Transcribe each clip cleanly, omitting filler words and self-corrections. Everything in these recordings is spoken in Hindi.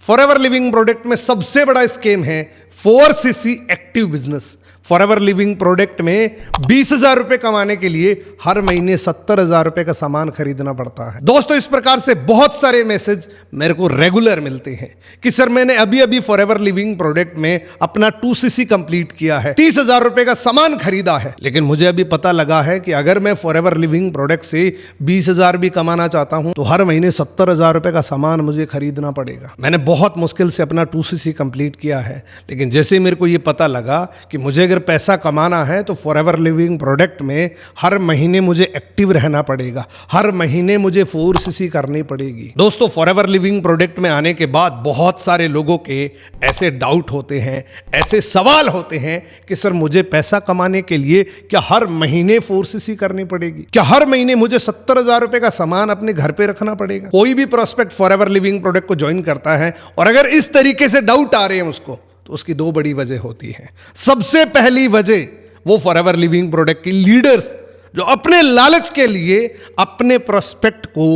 फॉरएवर लिविंग प्रोडक्ट में सबसे बड़ा स्कीम है 4cc active business. Forever living product में 20,000 रुपए कमाने के लिए हर महीने 70,000 रुपए का सामान खरीदना पड़ता है। दोस्तों, इस प्रकार से बहुत सारे मैसेज मेरे को रेगुलर मिलते हैं कि सर मैंने अभी अभी फॉरएवर लिविंग प्रोडक्ट में अपना 2cc कंप्लीट किया है, 30,000 रुपए का सामान खरीदा है, लेकिन मुझे अभी पता लगा है कि अगर मैं फॉरएवर लिविंग प्रोडक्ट से 20,000 भी कमाना चाहता हूं तो हर महीने 70,000 रुपए का सामान मुझे खरीदना पड़ेगा। मैंने बहुत मुश्किल से अपना 2cc कंप्लीट किया है, लेकिन जैसे मेरे को ये पता लगा कि मुझे अगर पैसा कमाना है तो फॉरएवर लिविंग प्रोडक्ट में हर महीने मुझे एक्टिव रहना पड़ेगा, हर महीने मुझे 4cc करनी पड़ेगी। दोस्तों, फॉरएवर लिविंग प्रोडक्ट में आने के बाद बहुत सारे लोगों के ऐसे डाउट होते हैं, ऐसे सवाल होते हैं कि सर मुझे पैसा कमाने के लिए क्या हर महीने 4cc करनी पड़ेगी? क्या हर महीने मुझे 70,000 रुपए का सामान अपने घर पे रखना पड़ेगा? कोई भी प्रोस्पेक्ट फॉरएवर लिविंग प्रोडक्ट को ज्वाइन करता है और अगर इस तरीके से डाउट आ रहे हैं उसको, तो उसकी दो बड़ी वजह होती है। सबसे पहली वजह, वो फॉरएवर लिविंग प्रोडक्ट के लीडर्स जो अपने लालच के लिए अपने प्रोस्पेक्ट को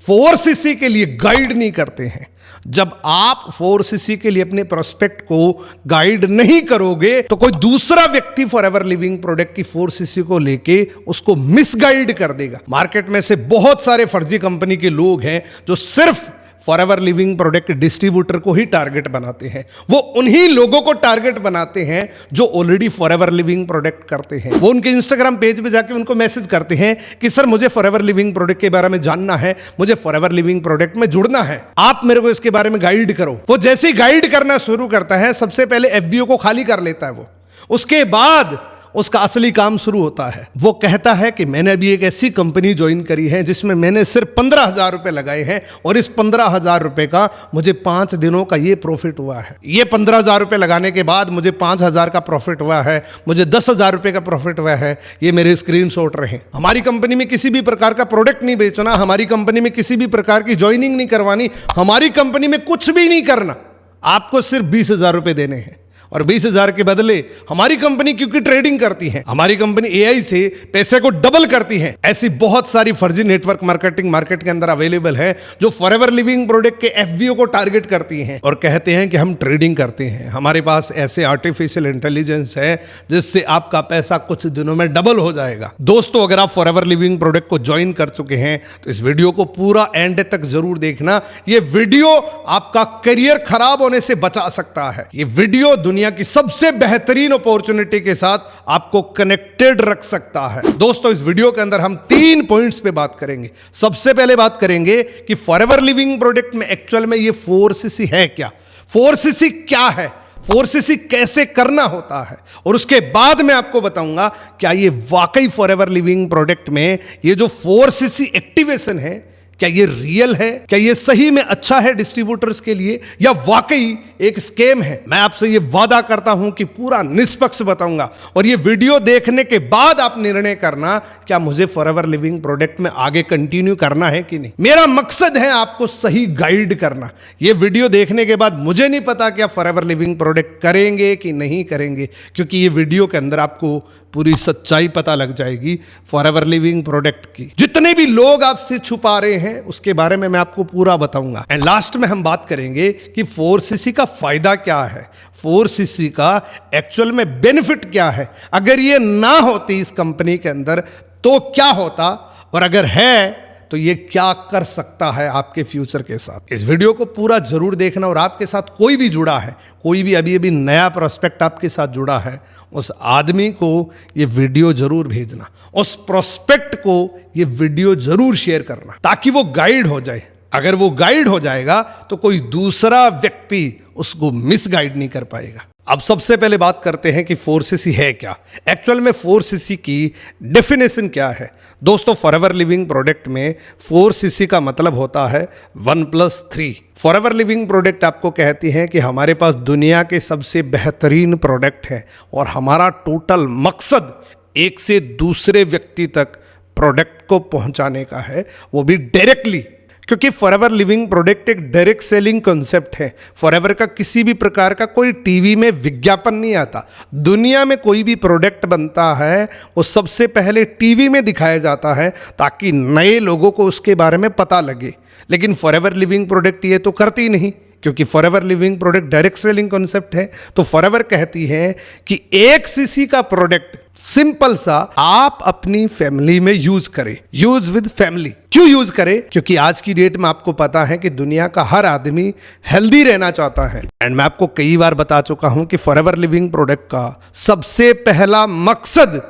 4cc के लिए गाइड नहीं करते हैं। जब आप 4cc के लिए अपने प्रोस्पेक्ट को गाइड नहीं करोगे तो कोई दूसरा व्यक्ति फॉरएवर लिविंग प्रोडक्ट की 4cc को लेके उसको मिसगाइड कर देगा। मार्केट में से बहुत सारे फर्जी कंपनी के लोग हैं जो सिर्फ फॉरएवर लिविंग प्रोडक्ट डिस्ट्रीब्यूटर को ही टारगेट बनाते हैं। वो उन्हीं लोगों को टारगेट बनाते हैं जो ऑलरेडी फॉरएवर लिविंग प्रोडक्ट करते हैं। वो उनके इंस्टाग्राम पेज पे जाके उनको मैसेज करते हैं कि सर मुझे फॉरएवर लिविंग प्रोडक्ट के बारे में जानना है, मुझे फॉरएवर लिविंग प्रोडक्ट में जुड़ना है, आप मेरे को इसके बारे में गाइड करो। वो जैसे ही गाइड करना शुरू करता है, सबसे पहले एफबीओ को खाली कर लेता है वो, उसके बाद उसका असली काम शुरू होता है। वो कहता है कि मैंने अभी एक ऐसी कंपनी ज्वाइन करी है जिसमें मैंने सिर्फ 15,000 रुपए लगाए हैं और इस 15,000 रुपए का मुझे 5 दिनों का ये प्रॉफिट हुआ है। ये 15,000 रुपए लगाने के बाद मुझे 5,000 का प्रॉफिट हुआ है, मुझे 10,000 रुपए का प्रॉफिट हुआ है। ये मेरे स्क्रीनशॉट रहे। हमारी कंपनी में किसी भी प्रकार का प्रोडक्ट नहीं बेचना, हमारी कंपनी में किसी भी प्रकार की ज्वाइनिंग नहीं करवानी, हमारी कंपनी में कुछ भी नहीं करना, आपको सिर्फ 20,000 रुपए देने हैं। और 20,000 के बदले हमारी कंपनी क्योंकि ट्रेडिंग करती है, हमारी कंपनी एआई से पैसे को डबल करती है। ऐसी बहुत सारी फर्जी नेटवर्क मार्केटिंग मार्केट के अंदर अवेलेबल है जो फॉरएवर लिविंग प्रोडक्ट के एफबीओ को टारगेट करती हैं और कहते हैं कि हम ट्रेडिंग करते हैं, हमारे पास ऐसे आर्टिफिशियल इंटेलिजेंस है जिससे आपका पैसा कुछ दिनों में डबल हो जाएगा। दोस्तों, अगर आप फॉरएवर लिविंग प्रोडक्ट को ज्वाइन कर चुके हैं तो इस वीडियो को पूरा एंड तक जरूर देखना। यह वीडियो आपका करियर खराब होने से बचा सकता है। यह वीडियो दुनिया की सबसे बेहतरीन अपॉर्चुनिटी के साथ आपको कनेक्टेड रख सकता है। दोस्तों, इस वीडियो के अंदर हम 3 पॉइंट्स पे बात करेंगे। सबसे पहले बात करेंगे कि फॉरएवर लिविंग प्रोडक्ट में एक्चुअल में ये 4cc है क्या, 4cc क्या है, 4cc कैसे करना होता है, और उसके बाद मैं आपको बताऊंगा क्या ये वाकई फॉरएवर लिविंग प्रोडक्ट में ये जो 4cc एक्टिवेशन है क्या ये रियल है, क्या ये सही में अच्छा है डिस्ट्रीब्यूटर्स के लिए या वाकई एक स्कैम है। मैं आपसे ये वादा करता हूं कि पूरा निष्पक्ष बताऊंगा और ये वीडियो देखने के बाद आप निर्णय करना क्या मुझे फॉरएवर लिविंग प्रोडक्ट में आगे कंटिन्यू करना है कि नहीं। मेरा मकसद है आपको सही गाइड करना। ये वीडियो देखने के बाद मुझे नहीं पता कि आप फॉरएवर लिविंग प्रोडक्ट करेंगे कि नहीं करेंगे, क्योंकि ये वीडियो के अंदर आपको पूरी सच्चाई पता लग जाएगी फॉरएवर लिविंग प्रोडक्ट की। जितने भी लोग आपसे छुपा रहे हैं उसके बारे में मैं आपको पूरा बताऊंगा। एंड लास्ट में हम बात करेंगे कि 4cc का फायदा क्या है, 4cc का एक्चुअल में बेनिफिट क्या है, अगर ये ना होती इस कंपनी के अंदर तो क्या होता, और अगर है तो ये क्या कर सकता है आपके फ्यूचर के साथ। इस वीडियो को पूरा जरूर देखना और आपके साथ कोई भी जुड़ा है, कोई भी अभी अभी नया प्रोस्पेक्ट आपके साथ जुड़ा है, उस आदमी को ये वीडियो जरूर भेजना, उस प्रोस्पेक्ट को ये वीडियो जरूर शेयर करना ताकि वो गाइड हो जाए। अगर वो गाइड हो जाएगा तो कोई दूसरा व्यक्ति उसको मिसगाइड नहीं कर पाएगा। अब सबसे पहले बात करते हैं कि 4cc है क्या, एक्चुअल में 4cc की डेफिनेशन क्या है। दोस्तों, फॉरएवर लिविंग प्रोडक्ट में 4cc का मतलब होता है 1+3। फॉरएवर लिविंग प्रोडक्ट आपको कहती है कि हमारे पास दुनिया के सबसे बेहतरीन प्रोडक्ट है और हमारा टोटल मकसद एक से दूसरे व्यक्ति तक प्रोडक्ट को पहुंचाने का है, वो भी डायरेक्टली, क्योंकि फॉरएवर लिविंग प्रोडक्ट एक डायरेक्ट सेलिंग कॉन्सेप्ट है। फॉरएवर का किसी भी प्रकार का कोई टीवी में विज्ञापन नहीं आता। दुनिया में कोई भी प्रोडक्ट बनता है वो सबसे पहले टीवी में दिखाया जाता है ताकि नए लोगों को उसके बारे में पता लगे, लेकिन फॉरएवर लिविंग प्रोडक्ट ये तो करती नहीं। क्योंकि forever living product direct selling concept है। तो फॉरएवर कहती है कि 1 सीसी का प्रोडक्ट सिंपल सा आप अपनी फैमिली में यूज करें, यूज विद फैमिली। क्यों यूज करें? क्योंकि आज की डेट में आपको पता है कि दुनिया का हर आदमी हेल्दी रहना चाहता है। एंड मैं आपको कई बार बता चुका हूं कि फॉरएवर लिविंग प्रोडक्ट का सबसे पहला मकसद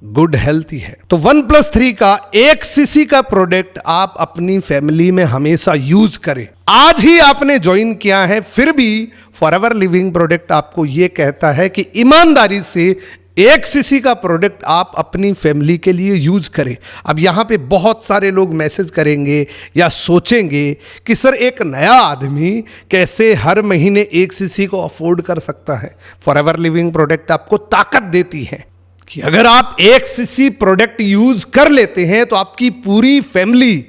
गुड हेल्थ ही है। तो 1+3 का 1 सीसी का प्रोडक्ट आप अपनी फैमिली में हमेशा यूज करें। आज ही आपने ज्वाइन किया है, फिर भी फॉरएवर लिविंग प्रोडक्ट आपको यह कहता है कि ईमानदारी से 1 सीसी का प्रोडक्ट आप अपनी फैमिली के लिए यूज करें। अब यहां पे बहुत सारे लोग मैसेज करेंगे या सोचेंगे कि सर एक नया आदमी कैसे हर महीने 1 सीसी को अफोर्ड कर सकता है। फॉरएवर लिविंग प्रोडक्ट आपको ताकत देती है कि अगर आप 1 सीसी प्रोडक्ट यूज कर लेते हैं तो आपकी पूरी फैमिली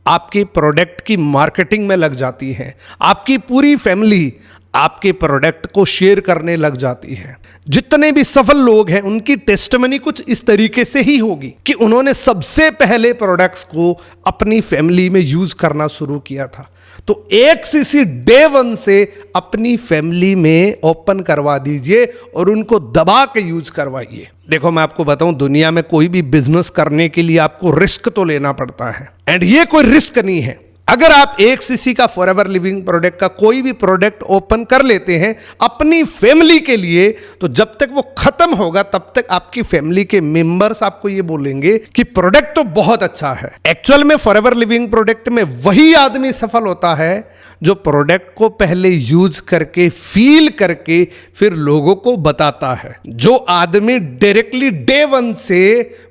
आपके प्रोडक्ट की मार्केटिंग में लग जाती है। आपकी पूरी फैमिली आपके प्रोडक्ट को शेयर करने लग जाती है। जितने भी सफल लोग हैं उनकी टेस्टमनी कुछ इस तरीके से ही होगी कि उन्होंने सबसे पहले प्रोडक्ट्स को अपनी फैमिली में यूज करना शुरू किया था। तो 1 सीसी डे 1 से अपनी फैमिली में ओपन करवा दीजिए और उनको दबा के यूज करवाइए। देखो मैं आपको बताऊं, दुनिया में कोई भी बिजनेस करने के लिए आपको रिस्क तो लेना पड़ता है, एंड ये कोई रिस्क नहीं है। अगर आप 1 सीसी का फॉरएवर लिविंग प्रोडक्ट का कोई भी प्रोडक्ट ओपन कर लेते हैं अपनी फैमिली के लिए, तो जब तक वो खत्म होगा तब तक आपकी फैमिली के मेंबर्स आपको ये बोलेंगे कि प्रोडक्ट तो बहुत अच्छा है। एक्चुअल में फॉरएवर लिविंग प्रोडक्ट में वही आदमी सफल होता है जो प्रोडक्ट को पहले यूज करके फील करके फिर लोगों को बताता है। जो आदमी डायरेक्टली डे 1 से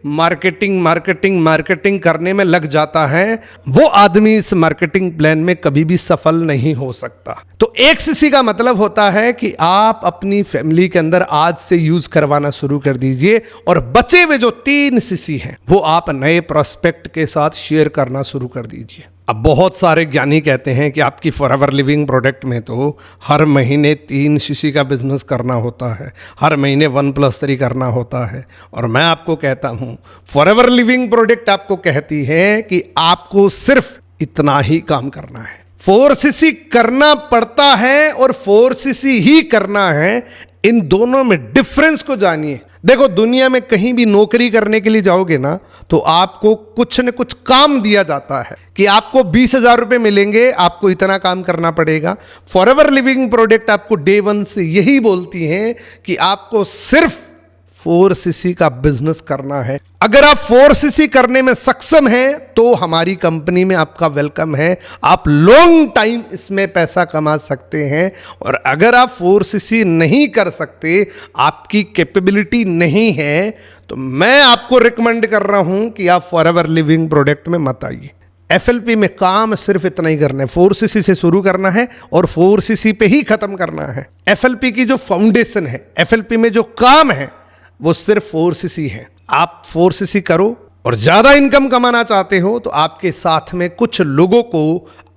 मार्केटिंग करने में लग जाता है, वो आदमी इस मार्केटिंग प्लान में कभी भी सफल नहीं हो सकता। तो 1 सीसी का मतलब होता है कि आप अपनी फैमिली के अंदर आज से यूज करवाना शुरू कर दीजिए और बचे हुए जो 3 सीसी हैं वो आप नए प्रोस्पेक्ट के साथ शेयर करना शुरू कर dीजिए। अब बहुत सारे ज्ञानी कहते हैं कि आपकी फॉरएवर लिविंग प्रोडक्ट में तो हर महीने 3 सीसी का बिजनेस करना होता है, हर महीने 1+3 करना होता है। और मैं आपको कहता हूं फॉरएवर लिविंग प्रोडक्ट आपको कहती है कि आपको सिर्फ इतना ही काम करना है। 4 सीसी करना पड़ता है और 4 सीसी ही करना है। इन दोनों में डिफरेंस को जानिए। देखो दुनिया में कहीं भी नौकरी करने के लिए जाओगे ना तो आपको कुछ न कुछ काम दिया जाता है कि आपको 20,000 रुपए मिलेंगे, आपको इतना काम करना पड़ेगा। फॉरएवर लिविंग प्रोडक्ट आपको डे 1 से यही बोलती है कि आपको सिर्फ 4 सीसी का बिजनेस करना है। अगर आप 4 सीसी करने में सक्षम हैं तो हमारी कंपनी में आपका वेलकम है। आप लॉन्ग टाइम इसमें पैसा कमा सकते हैं। और अगर आप 4 सीसी नहीं कर सकते, आपकी कैपेबिलिटी नहीं है, तो मैं आपको रिकमेंड कर रहा हूं कि आप फॉरएवर लिविंग प्रोडक्ट में मत आइए। एफएलपी में काम सिर्फ इतना ही करना है, 4 सीसी से शुरू करना है और 4 सीसी पे ही खत्म करना है। एफएलपी की जो फाउंडेशन है, एफएलपी में जो काम है वो सिर्फ 4 सीसी है। आप 4 सीसी करो और ज्यादा इनकम कमाना चाहते हो तो आपके साथ में कुछ लोगों को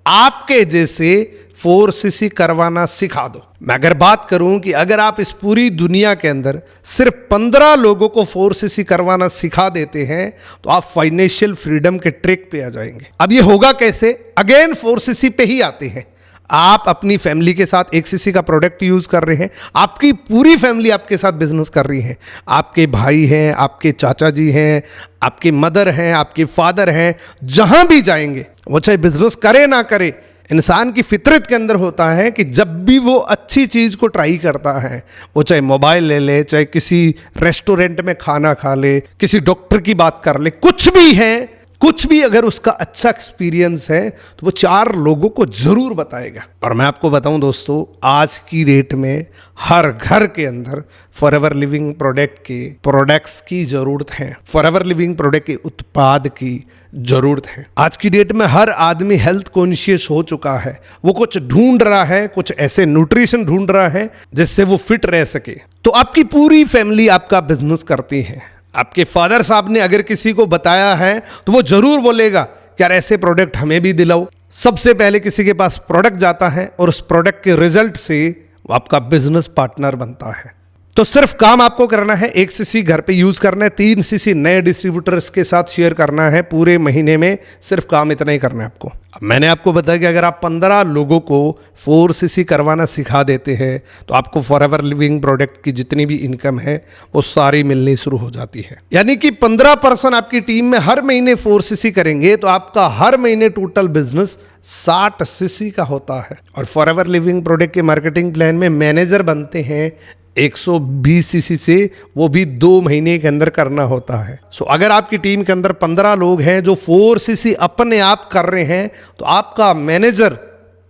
आपके जैसे 4 सीसी करवाना सिखा दो। मैं अगर बात करूं कि अगर आप इस पूरी दुनिया के अंदर सिर्फ 15 लोगों को 4 सीसी करवाना सिखा देते हैं तो आप फाइनेंशियल फ्रीडम के ट्रैक पे आ जाएंगे। अब ये होगा कैसे? अगेन 4 सीसी पे ही आते हैं। आप अपनी फैमिली के साथ 1 सीसी का प्रोडक्ट यूज कर रहे हैं, आपकी पूरी फैमिली आपके साथ बिजनेस कर रही है। आपके भाई हैं, आपके चाचा जी हैं, आपके मदर हैं, आपके फादर हैं, जहां भी जाएंगे वो चाहे बिजनेस करे ना करे, इंसान की फितरत के अंदर होता है कि जब भी वो अच्छी चीज़ को ट्राई करता है, वो चाहे मोबाइल ले ले, चाहे किसी रेस्टोरेंट में खाना खा ले, किसी डॉक्टर की बात कर ले, कुछ भी है, कुछ भी अगर उसका अच्छा एक्सपीरियंस है तो वो 4 लोगों को जरूर बताएगा। और मैं आपको बताऊं दोस्तों, आज की डेट में हर घर के अंदर फॉरएवर लिविंग प्रोडक्ट्स की जरूरत है, फॉरएवर लिविंग प्रोडक्ट के उत्पाद की जरूरत है। आज की डेट में हर आदमी हेल्थ कॉन्शियस हो चुका है। वो कुछ ढूंढ रहा है, कुछ ऐसे न्यूट्रिशन ढूंढ रहा है जिससे वो फिट रह सके। तो आपकी पूरी फैमिली आपका बिजनेस करती है। आपके फादर साहब ने अगर किसी को बताया है तो वो जरूर बोलेगा कि यार ऐसे प्रोडक्ट हमें भी दिलाओ। सबसे पहले किसी के पास प्रोडक्ट जाता है और उस प्रोडक्ट के रिजल्ट से वो आपका बिजनेस पार्टनर बनता है। तो सिर्फ काम आपको करना है 1 सीसी घर पे यूज करना है, 3 सीसी नए डिस्ट्रीब्यूटर्स के साथ शेयर करना है पूरे महीने में। सिर्फ काम इतना ही करना है आपको। मैंने आपको बताया कि अगर आप 15 लोगों को 4 सीसी करवाना सिखा देते हैं तो आपको फॉरएवर लिविंग प्रोडक्ट की जितनी भी इनकम है वो सारी मिलनी शुरू हो जाती है। यानी कि 15% आपकी टीम में हर महीने 4 सीसी करेंगे तो आपका हर महीने टोटल बिजनेस 60 सीसी का होता है। और फॉरएवर लिविंग प्रोडक्ट के मार्केटिंग प्लान में मैनेजर बनते हैं 120 सीसी से, वो भी 2 महीने के अंदर करना होता है। सो अगर आपकी टीम के अंदर 15 लोग हैं जो 4 सीसी अपने आप कर रहे हैं तो आपका मैनेजर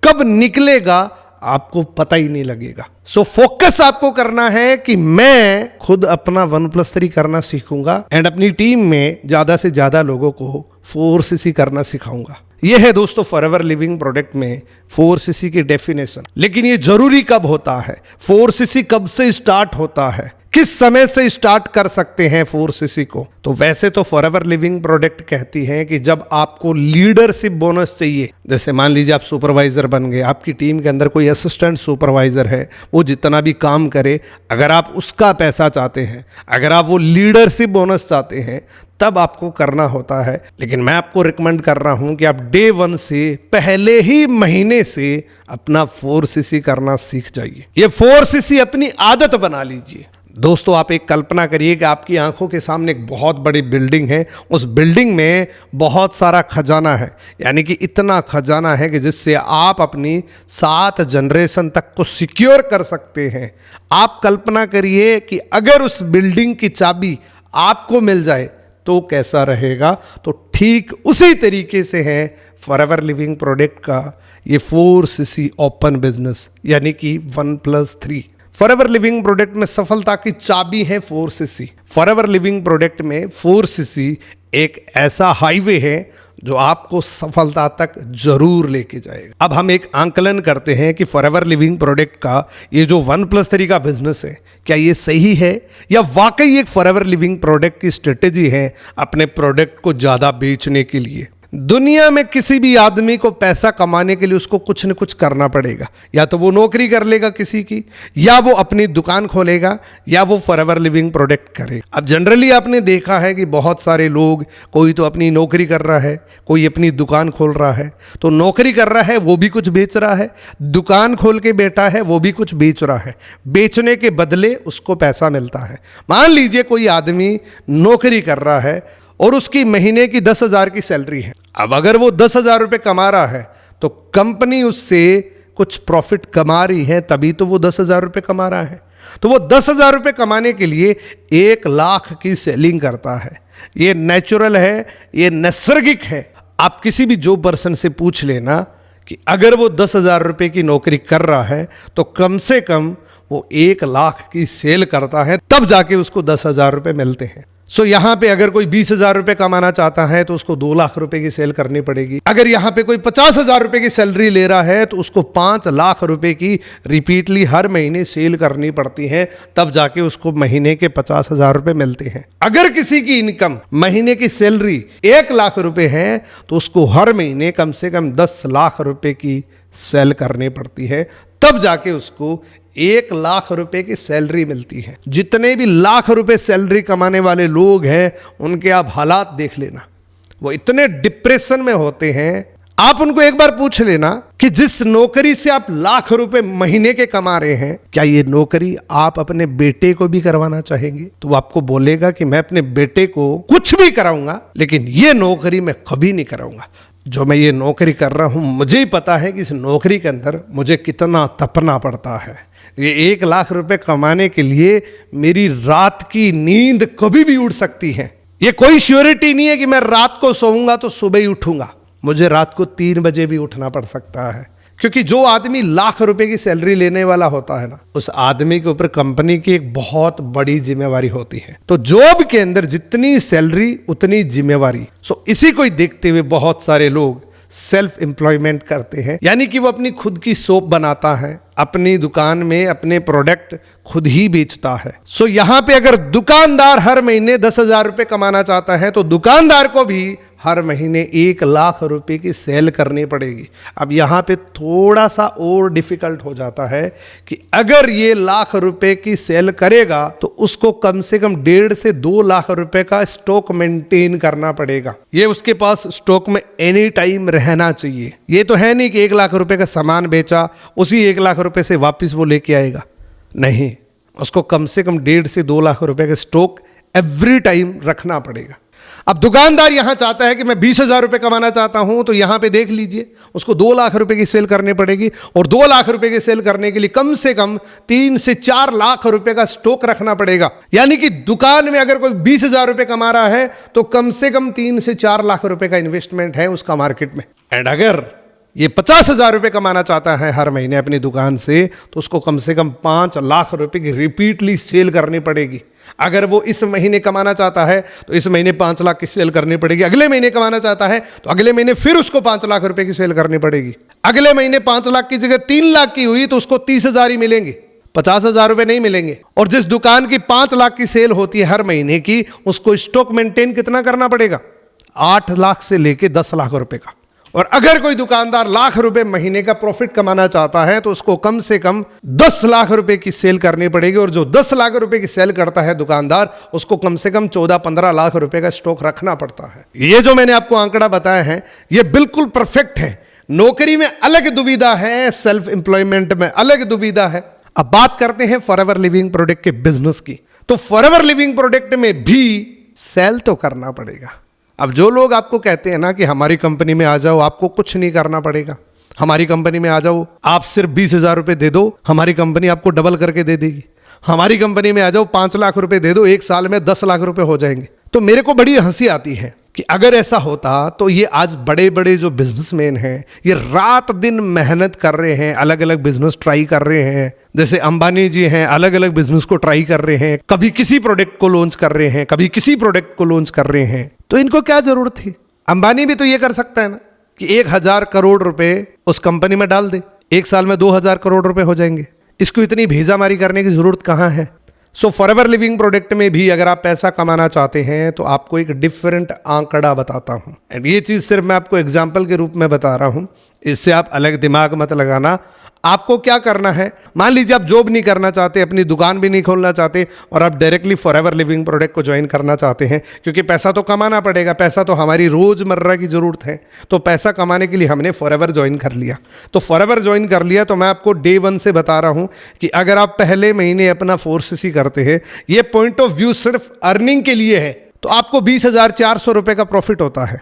कब निकलेगा आपको पता ही नहीं लगेगा। सो फोकस आपको करना है कि मैं खुद अपना 1+3 करना सीखूंगा एंड अपनी टीम में ज्यादा से ज्यादा लोगों को 4 सीसी करना सिखाऊंगा। यह है दोस्तों फॉरएवर लिविंग प्रोडक्ट में 4 सीसी की डेफिनेशन। लेकिन ये जरूरी कब होता है, 4 सीसी कब से स्टार्ट होता है, किस समय से स्टार्ट कर सकते हैं 4 सीसी को? तो वैसे तो फॉरएवर लिविंग प्रोडक्ट कहती हैं कि जब आपको लीडरशिप बोनस चाहिए, जैसे मान लीजिए आप सुपरवाइजर बन गए, आपकी टीम के अंदर कोई असिस्टेंट सुपरवाइजर है, वो जितना भी काम करे, अगर आप उसका पैसा चाहते हैं, अगर आप वो लीडरशिप बोनस चाहते हैं, तब आपको करना होता है। लेकिन मैं आपको रिकमेंड कर रहा हूं कि आप डे 1 से पहले ही महीने से अपना 4 सीसी करना सीख जाइए। ये 4 सीसी अपनी आदत बना लीजिए। दोस्तों आप एक कल्पना करिए कि आपकी आंखों के सामने एक बहुत बड़ी बिल्डिंग है, उस बिल्डिंग में बहुत सारा खजाना है, यानी कि इतना खजाना है कि जिससे आप अपनी 7 जनरेशन तक को सिक्योर कर सकते हैं। आप कल्पना करिए कि अगर उस बिल्डिंग की चाबी आपको मिल जाए तो कैसा रहेगा। तो ठीक उसी तरीके से है फॉरएवर लिविंग प्रोडक्ट का ये 4 सीसी ओपन बिजनेस, यानी कि 1+3। फॉरएवर लिविंग प्रोडक्ट में सफलता की चाबी है 4 सीसी। फॉरएवर लिविंग प्रोडक्ट में 4 सीसी एक ऐसा हाईवे है जो आपको सफलता तक जरूर लेके जाएगा। अब हम एक आंकलन करते हैं कि फॉरएवर लिविंग प्रोडक्ट का ये जो 1+3 का बिजनेस है, क्या ये सही है या वाकई एक फॉरएवर लिविंग प्रोडक्ट की स्ट्रेटेजी है अपने प्रोडक्ट को ज़्यादा बेचने के लिए। दुनिया में किसी भी आदमी को पैसा कमाने के लिए उसको कुछ न कुछ करना पड़ेगा, या तो वो नौकरी कर लेगा किसी की, या वो अपनी दुकान खोलेगा, या वो फॉरएवर लिविंग प्रोडक्ट करेगा। अब जनरली आपने देखा है कि बहुत सारे लोग, कोई तो अपनी नौकरी कर रहा है, कोई अपनी दुकान खोल रहा है। तो नौकरी कर रहा है वो भी कुछ बेच रहा है, दुकान खोल के बैठा है वो भी कुछ बेच रहा है, बेचने के बदले उसको पैसा मिलता है। मान लीजिए कोई आदमी नौकरी कर रहा है और उसकी महीने की 10,000 की सैलरी है। अब अगर वो 10,000 रुपये कमा रहा है तो कंपनी उससे कुछ प्रॉफिट कमा रही है, तभी तो वो 10,000 रुपये कमा रहा है। तो वो 10,000 रुपये कमाने के लिए 1 लाख की सेलिंग करता है। ये नेचुरल है, ये नैसर्गिक है। आप किसी भी जॉब पर्सन से पूछ लेना कि अगर वो 10,000 रुपये की नौकरी कर रहा है तो कम से कम वो 1 लाख की सेल करता है, तब जाके उसको 10,000 रुपये मिलते हैं। सो यहाँ पे अगर कोई 20,000 रुपये कमाना चाहता है तो उसको 2 लाख रुपए की सेल करनी पड़ेगी। अगर यहाँ पे कोई 50,000 रुपये की सैलरी ले रहा है तो उसको 5 लाख रुपए की रिपीटली हर महीने सेल करनी पड़ती है, तब जाके उसको महीने के 50,000 रुपये मिलते हैं। अगर किसी की इनकम महीने की सैलरी 1 लाख रुपए है तो उसको हर महीने कम से कम 10 लाख रुपए की सेल करनी पड़ती है, तब जाके उसको 1 लाख रुपए की सैलरी मिलती है। जितने भी लाख रुपए सैलरी कमाने वाले लोग हैं उनके आप हालात देख लेना, वो इतने डिप्रेशन में होते हैं। आप उनको एक बार पूछ लेना कि जिस नौकरी से आप लाख रुपए महीने के कमा रहे हैं, क्या ये नौकरी आप अपने बेटे को भी करवाना चाहेंगे? तो वो आपको बोलेगा कि मैं अपने बेटे को कुछ भी कराऊंगा, लेकिन ये नौकरी मैं कभी नहीं कराऊंगा। जो मैं ये नौकरी कर रहा हूं, मुझे ही पता है कि इस नौकरी के अंदर मुझे कितना तपना पड़ता है। ये 1 लाख रुपए कमाने के लिए मेरी रात की नींद कभी भी उड़ सकती है। ये कोई श्योरिटी नहीं है कि मैं रात को सोऊंगा तो सुबह ही उठूंगा। मुझे रात को 3 बजे भी उठना पड़ सकता है, क्योंकि जो आदमी लाख रुपए की सैलरी लेने वाला होता है ना, उस आदमी के ऊपर कंपनी की एक बहुत बड़ी जिम्मेवारी होती है। तो जॉब के अंदर जितनी सैलरी उतनी जिम्मेवारी। सो इसी को देखते हुए बहुत सारे लोग सेल्फ एम्प्लॉयमेंट करते हैं, यानी कि वो अपनी खुद की शॉप बनाता है, अपनी दुकान में अपने प्रोडक्ट खुद ही बेचता है। सो यहाँ पे अगर दुकानदार हर महीने 10,000 रुपये कमाना चाहता है तो दुकानदार को भी हर महीने 1 लाख रुपए की सेल करनी पड़ेगी। अब यहाँ पे थोड़ा सा और डिफिकल्ट हो जाता है कि अगर ये लाख रुपए की सेल करेगा तो उसको कम से कम 1.5 से 2 लाख रुपए का स्टॉक मेंटेन करना पड़ेगा। ये उसके पास स्टॉक में एनी टाइम रहना चाहिए। ये तो है नहीं कि 1 लाख रुपए का सामान बेचा, उसी 1 लाख रुपए से वापस वो लेके आएगा। नहीं, उसको कम से कम 1.5 से 2 लाख रुपए का स्टॉक एवरी टाइम रखना पड़ेगा। अब दुकानदार यहां चाहता है कि मैं 20,000 रुपए कमाना चाहता हूं, तो यहां पे देख लीजिए उसको 2 लाख रुपए की सेल करनी पड़ेगी, और 2 लाख रुपए की सेल करने के लिए कम से कम 3 से 4 लाख रुपए का स्टॉक रखना पड़ेगा। यानी कि दुकान में अगर कोई 20,000 रुपए कमा रहा है तो कम से कम 3 से 4 लाख रुपए का इन्वेस्टमेंट है उसका मार्केट में। एंड अगर ये 50,000 रुपए कमाना चाहता है हर महीने अपनी दुकान से, तो उसको कम से कम 5 लाख रुपए की रिपीटली सेल करनी पड़ेगी। अगर वो इस महीने कमाना चाहता है तो इस महीने 5 लाख की सेल करनी पड़ेगी। अगले महीने कमाना चाहता है तो अगले महीने फिर उसको 5 लाख रुपए की सेल करनी पड़ेगी। अगले महीने 5 लाख की जगह 3 लाख की हुई तो उसको 30,000 ही मिलेंगे, 50,000 रुपए नहीं मिलेंगे। और जिस दुकान की 5 लाख की सेल होती है हर महीने की, उसको स्टॉक मेंटेन कितना करना पड़ेगा? 8 लाख से लेके 10 लाख रुपए का। और अगर कोई दुकानदार लाख रुपए महीने का प्रॉफिट कमाना चाहता है तो उसको कम से कम 10 लाख रुपए की सेल करनी पड़ेगी। और जो 10 लाख रुपए की सेल करता है दुकानदार, उसको कम से कम 14-15 लाख रुपए का स्टॉक रखना पड़ता है। ये जो मैंने आपको आंकड़ा बताया है ये बिल्कुल परफेक्ट है। नौकरी में अलग दुविधा है, सेल्फ एम्प्लॉयमेंट में अलग दुविधा है। अब बात करते हैं फॉरएवर लिविंग प्रोडक्ट के बिजनेस की। तो फॉरएवर लिविंग प्रोडक्ट में भी सेल तो करना पड़ेगा। अब जो लोग आपको कहते हैं ना कि हमारी कंपनी में आ जाओ, आपको कुछ नहीं करना पड़ेगा, हमारी कंपनी में आ जाओ, आप सिर्फ 20,000 रुपए दे दो, हमारी कंपनी आपको डबल करके दे देगी, हमारी कंपनी में आ जाओ 5 लाख रुपए दे दो, 1 साल में 10 लाख रुपए हो जाएंगे। तो मेरे को बड़ी हंसी आती है कि अगर ऐसा होता तो ये आज बड़े बड़े जो बिजनेसमैन हैं ये रात दिन मेहनत कर रहे हैं, अलग अलग बिजनेस ट्राई कर रहे हैं। जैसे अंबानी जी हैं, अलग अलग बिजनेस को ट्राई कर रहे हैं, कभी किसी प्रोडक्ट को लॉन्च कर रहे हैं, कभी किसी प्रोडक्ट को लॉन्च कर रहे हैं। तो इनको क्या जरूरत थी? अंबानी भी तो ये कर सकता है ना कि 1,000 करोड़ रुपए उस कंपनी में डाल दे, 1 साल में 2,000 करोड़ रुपए हो जाएंगे। इसको इतनी भेजामारी करने की जरूरत कहाँ है? सो फॉरएवर लिविंग प्रोडक्ट में भी अगर आप पैसा कमाना चाहते हैं तो आपको एक डिफरेंट आंकड़ा बताता हूं। एंड ये चीज़ सिर्फ मैं आपको एग्जाम्पल के रूप में बता रहा हूं, इससे आप अलग दिमाग मत लगाना। आपको क्या करना है, मान लीजिए आप जॉब नहीं करना चाहते, अपनी दुकान भी नहीं खोलना चाहते, और आप डायरेक्टली फॉरएवर लिविंग प्रोडक्ट को ज्वाइन करना चाहते हैं, क्योंकि पैसा तो कमाना पड़ेगा, पैसा तो हमारी रोज़मर्रा की ज़रूरत है। तो पैसा कमाने के लिए हमने फॉरएवर ज्वाइन कर लिया। तो फॉरएवर ज्वाइन कर लिया तो मैं आपको डे 1 से बता रहा हूं कि अगर आप पहले महीने अपना 4cc करते हैं, ये पॉइंट ऑफ व्यू सिर्फ अर्निंग के लिए है, तो आपको 20,400 रुपये का प्रॉफिट होता है।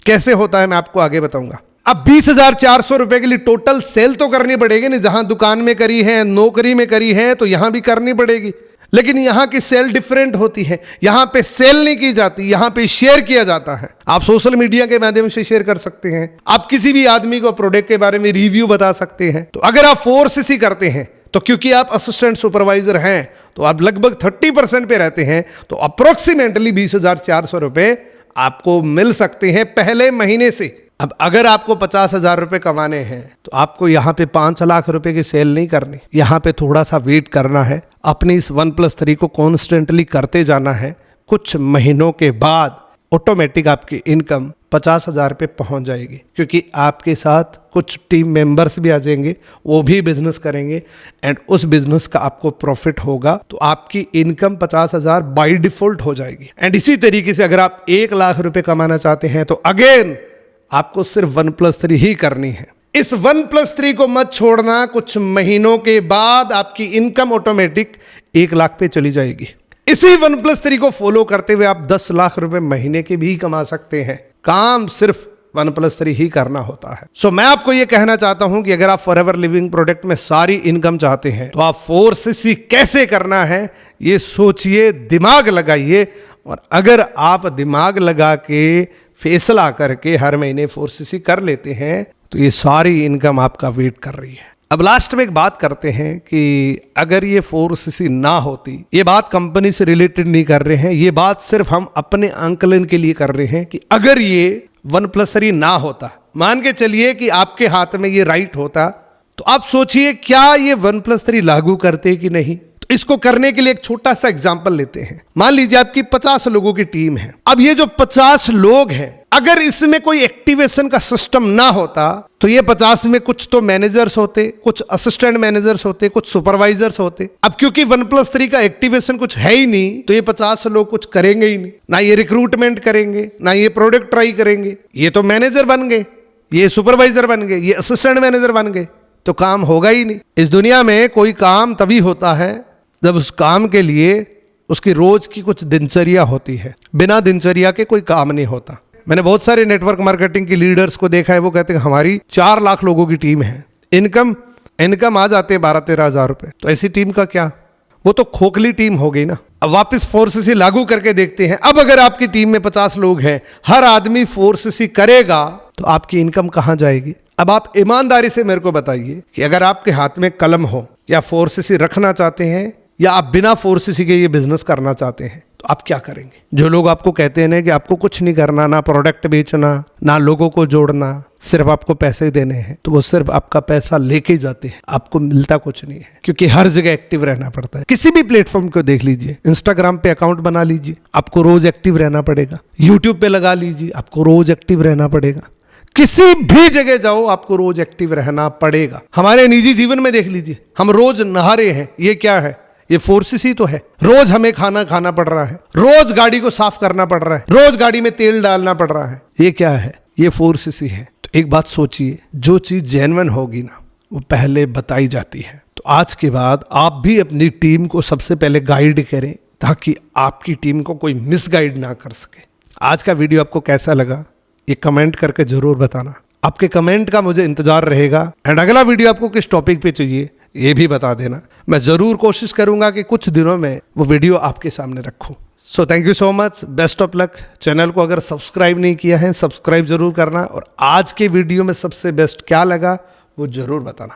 कैसे होता है मैं आपको आगे बताऊंगा। अब 20,400 रुपए के लिए टोटल सेल तो करनी पड़ेगी नहीं, जहां दुकान में करी है, नौकरी में करी है, तो यहां भी करनी पड़ेगी। लेकिन यहां की सेल डिफरेंट होती है। यहां पे सेल नहीं की जाती, यहां पे शेयर किया जाता है। आप सोशल मीडिया के माध्यम से शेयर कर सकते हैं, आप किसी भी आदमी को प्रोडक्ट के बारे में रिव्यू बता सकते हैं। तो अगर आप 4cc करते हैं तो क्योंकि आप असिस्टेंट सुपरवाइजर हैं तो आप लगभग 30% पे रहते हैं, तो अप्रोक्सीमेटली 20,400 रुपए आपको मिल सकते हैं पहले महीने से। अब अगर आपको 50,000 रुपए कमाने हैं तो आपको यहाँ पे 5 लाख रुपए की सेल नहीं करनी, यहाँ पे थोड़ा सा वेट करना है, अपनी इस 1+3 को कॉन्स्टेंटली करते जाना है। कुछ महीनों के बाद ऑटोमेटिक आपकी इनकम 50,000 पे पहुंच जाएगी, क्योंकि आपके साथ कुछ टीम मेंबर्स भी आ जाएंगे, वो भी बिजनेस करेंगे एंड उस बिजनेस का आपको प्रॉफिट होगा, तो आपकी इनकम 50,000 बाय डिफॉल्ट हो जाएगी। एंड इसी तरीके से अगर आप 1 लाख रुपए कमाना चाहते हैं तो अगेन आपको सिर्फ 1+3 ही करनी है। इस 1+3 को मत छोड़ना, कुछ महीनों के बाद आपकी इनकम ऑटोमेटिक 1 लाख पे चली जाएगी। इसी 1+3 को फॉलो करते हुए आप 10 लाख रुपए महीने के भी कमा सकते हैं। काम सिर्फ 1+3 ही करना होता है। सो मैं आपको यह कहना चाहता हूं कि अगर आप फॉरएवर लिविंग प्रोडक्ट में सारी इनकम चाहते हैं तो आप 4cc कैसे करना है ये सोचिए, दिमाग लगाइए, और अगर आप दिमाग लगा के फैसला करके हर महीने 4cc कर लेते हैं तो ये सारी इनकम आपका वेट कर रही है। अब लास्ट में एक बात करते हैं कि अगर ये 4cc ना होती, ये बात कंपनी से रिलेटेड नहीं कर रहे हैं, ये बात सिर्फ हम अपने आंकलन के लिए कर रहे हैं कि अगर ये 1+3 ना होता, मान के चलिए कि आपके हाथ में ये राइट होता, तो आप सोचिए क्या ये 1+3 लागू करते कि नहीं। तो इसको करने के लिए एक छोटा सा एग्जाम्पल लेते हैं। मान लीजिए आपकी 50 लोगों की टीम है। अब ये जो 50 लोग हैं, अगर इसमें कोई एक्टिवेशन का सिस्टम ना होता तो ये 50 में कुछ तो मैनेजर्स होते, कुछ असिस्टेंट मैनेजर्स होते, कुछ सुपरवाइजर्स होते। अब क्योंकि 1+3 का एक्टिवेशन कुछ है ही नहीं, तो ये 50 लोग कुछ करेंगे ही नहीं। ना ये रिक्रूटमेंट करेंगे, ना ये प्रोडक्ट ट्राई करेंगे। ये तो मैनेजर बन गए, ये सुपरवाइजर बन गए, ये असिस्टेंट मैनेजर बन गए, तो काम होगा ही नहीं। इस दुनिया में कोई काम तभी होता है जब उस काम के लिए उसकी रोज की कुछ दिनचर्या होती है। बिना दिनचर्या के कोई काम नहीं होता। मैंने बहुत सारे नेटवर्क मार्केटिंग के लीडर्स को देखा है, वो कहते हैं हमारी 4 लाख लोगों की टीम है, इनकम आ जाते हैं 12-13 हज़ार रुपए। तो ऐसी टीम का क्या, वो तो खोखली टीम हो गई ना। अब वापस 4CC लागू करके देखते हैं। अब अगर आपकी टीम में 50 लोग हैं, हर आदमी 4CC करेगा, तो आपकी इनकम कहां जाएगी? अब आप ईमानदारी से मेरे को बताइए कि अगर आपके हाथ में कलम हो, या 4CC रखना चाहते हैं, या आप बिना 4CC के ये बिजनेस करना चाहते हैं, तो आप क्या करेंगे? जो लोग आपको कहते हैं ना कि आपको कुछ नहीं करना, ना प्रोडक्ट बेचना, ना लोगों को जोड़ना, सिर्फ आपको पैसे देने हैं, तो वो सिर्फ आपका पैसा लेके जाते हैं, आपको मिलता कुछ नहीं है। क्योंकि हर जगह एक्टिव रहना पड़ता है। किसी भी प्लेटफॉर्म को देख लीजिए, इंस्टाग्राम पे अकाउंट बना लीजिए, आपको रोज एक्टिव रहना पड़ेगा। यूट्यूब पे लगा लीजिए, आपको रोज एक्टिव रहना पड़ेगा। किसी भी जगह जाओ, आपको रोज एक्टिव रहना पड़ेगा। हमारे निजी जीवन में देख लीजिए, हम रोज नहा रहे हैं, ये क्या है? ये 4CC तो है। रोज हमें खाना पड़ रहा है, रोज गाड़ी को साफ करना पड़ रहा है, रोज गाड़ी में तेल डालना पड़ रहा है, ये क्या है? ये 4CC है। तो एक बात सोचिए, जो चीज जेन्युइन होगी ना, वो पहले बताई जाती है। तो आज के बाद आप भी अपनी टीम को सबसे पहले गाइड करें, ताकि आपकी टीम को कोई मिसगाइड ना कर सके। आज का वीडियो आपको कैसा लगा, ये कमेंट करके जरूर बताना। आपके कमेंट का मुझे इंतजार रहेगा। एंड अगला वीडियो आपको किस टॉपिक पे चाहिए, ये भी बता देना। मैं जरूर कोशिश करूंगा कि कुछ दिनों में वो वीडियो आपके सामने रखूं। So thank you so much, best of luck. Channel को अगर सब्सक्राइब नहीं किया है, सब्सक्राइब जरूर करना। और आज के वीडियो में सबसे बेस्ट क्या लगा, वो जरूर बताना।